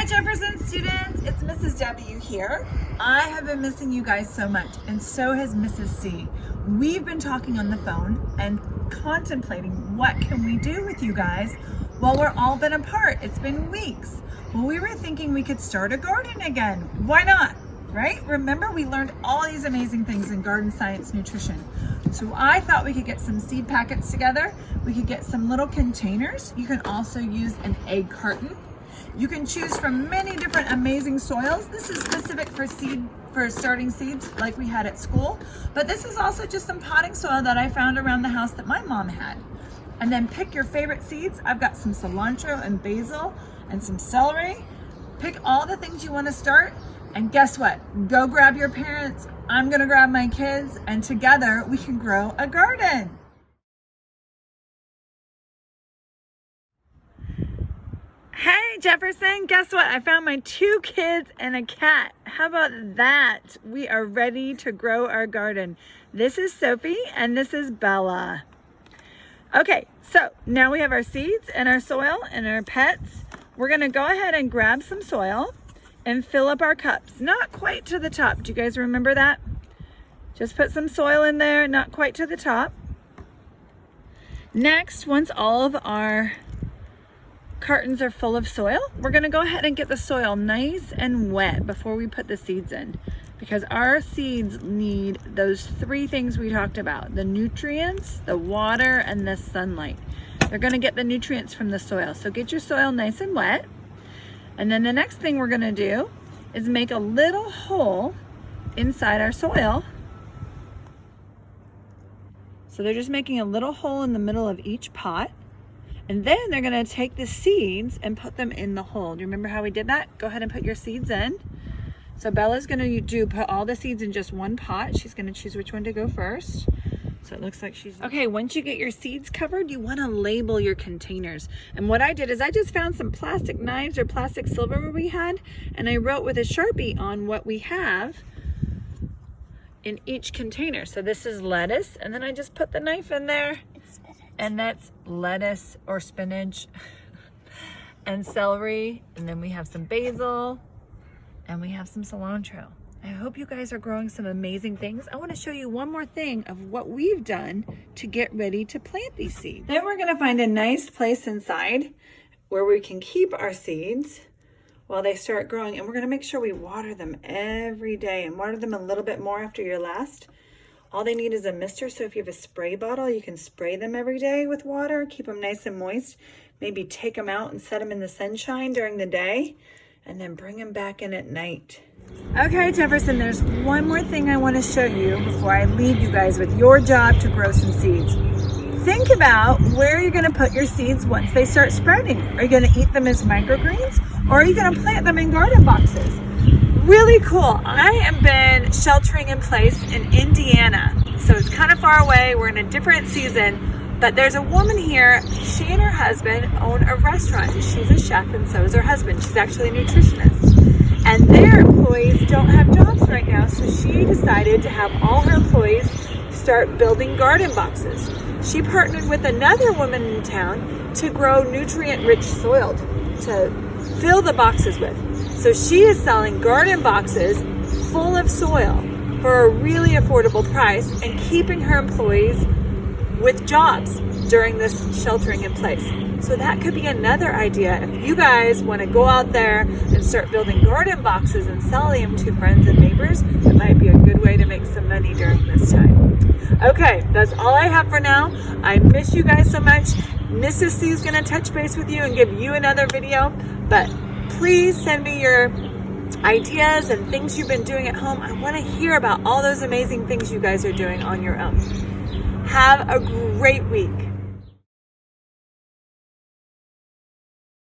Jefferson students, it's Mrs. W here. I have been missing you guys so much, and so has Mrs. C. We've been talking on the phone and contemplating what can we do with you guys while we're all been apart. It's been weeks. Well, we were thinking we could start a garden again. Why not? Right? Remember, we learned all these amazing things in garden science nutrition. So I thought we could get some seed packets together. We could get some little containers. You can also use an egg carton. You can choose from many different amazing soils. This is specific for starting seeds like we had at school, but this is also just some potting soil that I found around the house that my mom had. And then pick your favorite seeds. I've got some cilantro and basil and some celery. Pick all the things you want to start, and guess what? Go grab your parents. I'm gonna grab my kids, and together we can grow a garden. Hey Jefferson, guess what? I found my 2 kids and a cat. How about that? We are ready to grow our garden. This is Sophie and this is Bella. Okay, so now we have our seeds and our soil and our pets. We're gonna go ahead and grab some soil and fill up our cups. Not quite to the top. Do you guys remember that? Just put some soil in there, not quite to the top. Next, once all of our cartons are full of soil, we're gonna go ahead and get the soil nice and wet before we put the seeds in, because our seeds need those 3 things we talked about: the nutrients, the water, and the sunlight. They're gonna get the nutrients from the soil. So get your soil nice and wet. And then the next thing we're gonna do is make a little hole inside our soil. So they're just making a little hole in the middle of each pot. And then they're gonna take the seeds and put them in the hole. Do you remember how we did that? Go ahead and put your seeds in. So Bella's gonna put all the seeds in just one pot. She's gonna choose which one to go first. So it looks like okay, once you get your seeds covered, you wanna label your containers. And what I did is I just found some plastic knives or plastic silverware we had, and I wrote with a Sharpie on what we have in each container. So this is lettuce, and then I just put the knife in there. And that's lettuce or spinach and celery. And then we have some basil and we have some cilantro. I hope you guys are growing some amazing things. I want to show you one more thing of what we've done to get ready to plant these seeds. Then we're going to find a nice place inside where we can keep our seeds while they start growing. And we're going to make sure we water them every day, and water them a little bit more after your last. All they need is a mister, so if you have a spray bottle, you can spray them every day with water, keep them nice and moist. Maybe take them out and set them in the sunshine during the day, and then bring them back in at night. Okay, Jefferson, there's one more thing I want to show you before I leave you guys with your job to grow some seeds. Think about where you're going to put your seeds once they start sprouting. Are you going to eat them as microgreens, or are you going to plant them in garden boxes? Really cool. I have been sheltering in place in Indiana, so it's kind of far away. We're in a different season, but there's a woman here. She and her husband own a restaurant. She's a chef, and so is her husband. She's actually a nutritionist, and their employees don't have jobs right now, so she decided to have all her employees start building garden boxes. She partnered with another woman in town to grow nutrient-rich soil to fill the boxes with. So she is selling garden boxes full of soil for a really affordable price and keeping her employees with jobs during this sheltering in place. So that could be another idea. If you guys want to go out there and start building garden boxes and selling them to friends and neighbors, it might be a good way to make some money during this time. Okay, that's all I have for now. I miss you guys so much. Mrs. C is going to touch base with you and give you another video, but please send me your ideas and things you've been doing at home. I want to hear about all those amazing things you guys are doing on your own. Have a great week.